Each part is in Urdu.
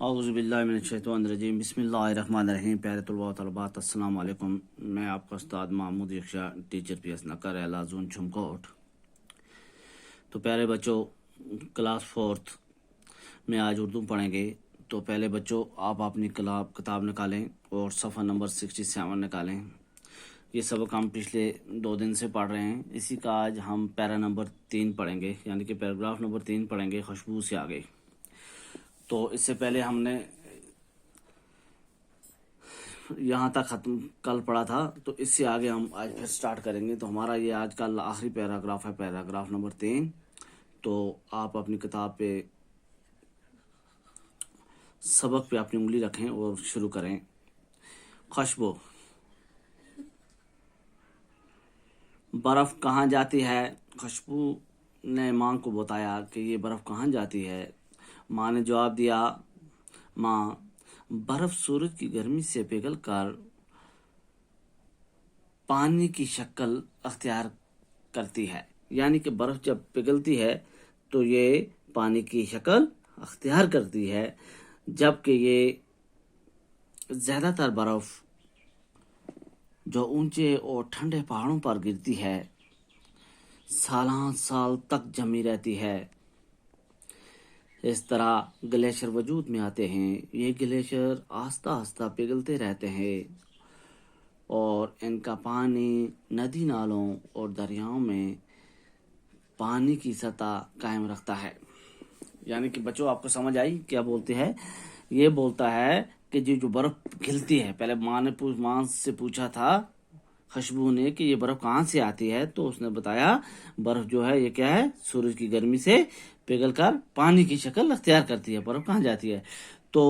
اعوذ باللہ من الشیطان الرجیم بسم اللہ الرحمن الرحیم۔ پیارے طلباء و طالبات السلام علیکم۔ میں آپ کا استاد محمود یکشا، ٹیچر پی ایس نکر اعلیٰ زون چھمکوٹ۔ تو پیارے بچوں، کلاس 4 میں آج اردو پڑھیں گے۔ تو پہلے بچوں آپ اپنی کتاب نکالیں اور صفحہ نمبر 67 نکالیں۔ یہ سبق ہم پچھلے 2 دن سے پڑھ رہے ہیں۔ اسی کا آج ہم پیرا نمبر 3 پڑھیں گے، یعنی کہ پیراگراف نمبر 3 پڑھیں گے، خوشبو سے آگے۔ تو اس سے پہلے ہم نے یہاں تک ختم کل پڑھا تھا، تو اس سے آگے ہم آج پھر سٹارٹ کریں گے۔ تو ہمارا یہ آج کا آخری پیراگراف ہے، پیراگراف نمبر 3۔ تو آپ اپنی کتاب پہ سبق پہ اپنی انگلی رکھیں اور شروع کریں۔ خوشبو۔ برف کہاں جاتی ہے؟ خوشبو نے ماں کو بتایا کہ یہ برف کہاں جاتی ہے۔ ماں نے جواب دیا، ماں، برف سورج کی گرمی سے پگھل کر پانی کی شکل اختیار کرتی ہے۔ یعنی کہ برف جب پگھلتی ہے تو یہ پانی کی شکل اختیار کرتی ہے، جبکہ یہ زیادہ تر برف جو اونچے اور ٹھنڈے پہاڑوں پر گرتی ہے سالہ سال تک جمی رہتی ہے۔ اس طرح گلیشر وجود میں آتے ہیں۔ یہ گلیشر آہستہ آہستہ پگھلتے رہتے ہیں اور ان کا پانی ندی نالوں اور دریاؤں میں پانی کی سطح قائم رکھتا ہے۔ یعنی کہ بچوں آپ کو سمجھ آئی کیا بولتے ہیں؟ یہ بولتا ہے کہ جو برف پگھلتی ہے، پہلے ماں سے پوچھا تھا خوشبو نے کہ یہ برف کہاں سے آتی ہے، تو اس نے بتایا برف جو ہے یہ کیا ہے، سورج کی گرمی سے پگھل کر پانی کی شکل اختیار کرتی ہے۔ برف کہاں جاتی ہے؟ تو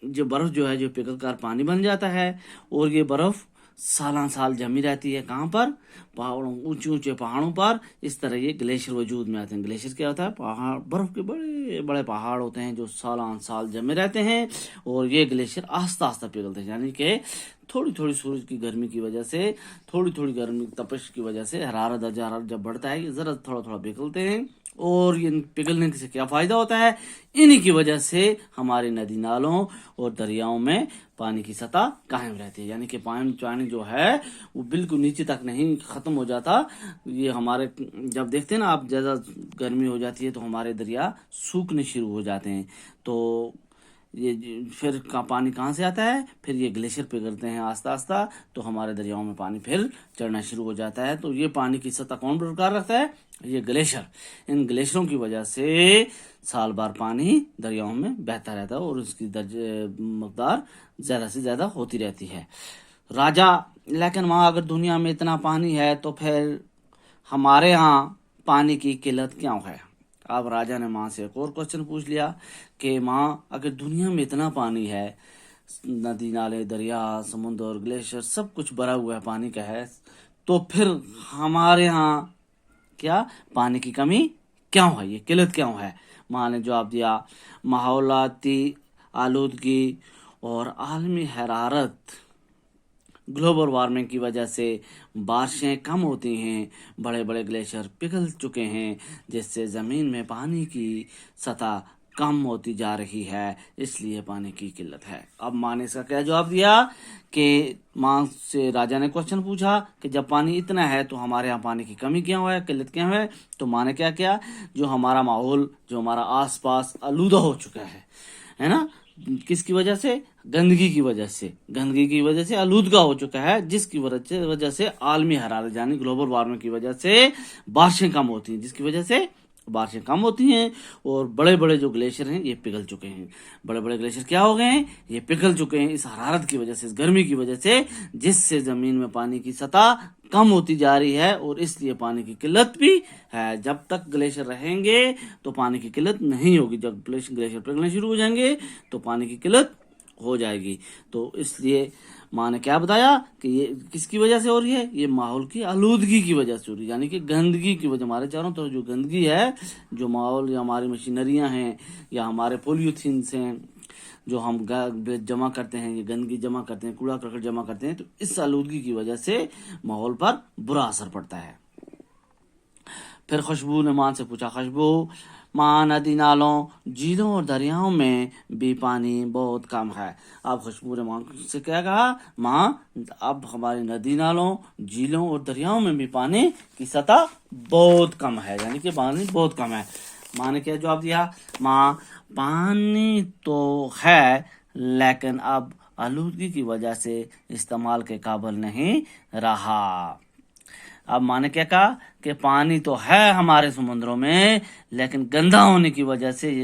جو برف جو ہے جو پگھل کر پانی بن جاتا ہے، اور یہ برف سالہ سال جمی رہتی ہے۔ کہاں پر؟ پہاڑوں، اونچے اونچے پہاڑوں پر۔ اس طرح یہ گلیشر وجود میں آتے ہیں۔ گلیشر کیا ہوتا ہے؟ پہاڑ، برف کے بڑے بڑے پہاڑ ہوتے ہیں جو سالہ سال جمے رہتے ہیں، اور یہ گلیشر آہستہ آہستہ پگھلتے ہیں۔ یعنی کہ تھوڑی تھوڑی سورج کی گرمی کی وجہ سے، تھوڑی تھوڑی گرمی تپش کی وجہ سے درجہ حرارت جب بڑھتا ہے، یہ ذرا تھوڑا تھوڑا پگھلتے ہیں۔ اور یہ پگھلنے سے کیا فائدہ ہوتا ہے؟ انہی کی وجہ سے ہمارے ندی نالوں اور دریاؤں میں پانی کی سطح قائم رہتی ہے۔ یعنی کہ پانی جو ہے وہ بالکل نیچے تک نہیں ختم ہو جاتا۔ یہ ہمارے جب دیکھتے ہیں نا آپ، زیادہ گرمی ہو جاتی ہے تو ہمارے دریا سوکھنے شروع ہو جاتے ہیں۔ تو یہ پھر پانی کہاں سے آتا ہے؟ پھر یہ گلیشر پگھلتے ہیں آہستہ آہستہ، تو ہمارے دریاؤں میں پانی پھر چڑھنا شروع ہو جاتا ہے۔ تو یہ پانی کی سطح کون برقرار رکھتا ہے؟ یہ گلیشر۔ ان گلیشروں کی وجہ سے سال بھر پانی دریاؤں میں بہتا رہتا ہے اور اس کی مقدار زیادہ سے زیادہ ہوتی رہتی ہے۔ راجا، لیکن ماں اگر دنیا میں اتنا پانی ہے تو پھر ہمارے ہاں پانی کی قلت کیوں ہے؟ اب راجا نے ماں سے ایک اور کوشچن پوچھ لیا کہ ماں اگر دنیا میں اتنا پانی ہے، ندی نالے دریا سمندر گلیشر سب کچھ بھرا ہوا ہے، پانی کا ہے، تو پھر ہمارے ہاں کیا پانی کی کمی کیوں ہے؟ یہ قلت کیوں ہے؟ ماں نے جواب دیا، ماحولیاتی آلودگی اور عالمی حرارت، گلوبل وارمنگ کی وجہ سے بارشیں کم ہوتی ہیں، بڑے بڑے گلیشر پگھل چکے ہیں، جس سے زمین میں پانی کی سطح کم ہوتی جا رہی ہے، اس لیے پانی کی قلت ہے۔ اب ماں نے اس کا کیا جواب دیا کہ ماں سے راجا نے کوشچن پوچھا کہ جب پانی اتنا ہے تو ہمارے ہاں پانی کی کمی کیوں ہے، قلت کیوں ہے؟ تو ماں نے کیا کیا، جو ہمارا ماحول، جو ہمارا آس پاس آلودہ ہو چکا ہے نا، کس کی وجہ سے؟ گندگی کی وجہ سے۔ گندگی کی وجہ سے آلودگا ہو چکا ہے، جس کی وجہ سے عالمی حرارت یعنی گلوبل وارمنگ کی وجہ سے بارشیں کم ہوتی ہیں، جس کی وجہ سے بارشیں کم ہوتی ہیں، اور بڑے بڑے جو گلیشر ہیں یہ پگھل چکے ہیں۔ بڑے بڑے گلیشر کیا ہو گئے ہیں؟ یہ پگھل چکے ہیں اس حرارت کی وجہ سے، اس گرمی کی وجہ سے، جس سے زمین میں پانی کی سطح کم ہوتی جا رہی ہے، اور اس لیے پانی کی قلت بھی ہے۔ جب تک گلیشر رہیں گے تو پانی کی قلت نہیں ہوگی، جب گلیشر پگھلنے شروع ہو جائیں گے تو پانی کی قلت ہو جائے گی۔ تو اس لیے ماں نے کیا بتایا کہ یہ کس کی وجہ سے ہو رہی ہے؟ یہ ماحول کی آلودگی کی وجہ سے ہو رہی ہے، یعنی کہ گندگی کی وجہ، ہمارے چاروں طرف جو گندگی ہے، جو ماحول یا ہماری مشینریاں ہیں یا ہمارے پولیوتھینس ہیں جو ہم جمع کرتے ہیں، یہ گندگی جمع کرتے ہیں، کوڑا کرکٹ جمع کرتے ہیں، تو اس آلودگی کی وجہ سے ماحول پر برا اثر پڑتا ہے۔ پھر خوشبو نے ماں سے پوچھا، خوشبو ماں ندی نالوں جھیلوں اور دریاؤں میں بھی پانی بہت کم ہے۔ اب خوشبو نے ماں سے کیا کہا؟ ماں اب ہماری ندی نالوں جھیلوں اور دریاؤں میں بھی پانی کی سطح بہت کم ہے، یعنی کہ پانی بہت کم ہے۔ ماں نے کیا جواب دیا؟ ماں پانی تو ہے لیکن اب آلودگی کی وجہ سے استعمال کے قابل نہیں رہا۔ اب ماں نے کیا کہا کہ پانی تو ہے ہمارے سمندروں میں لیکن گندا ہونے کی وجہ سے یہ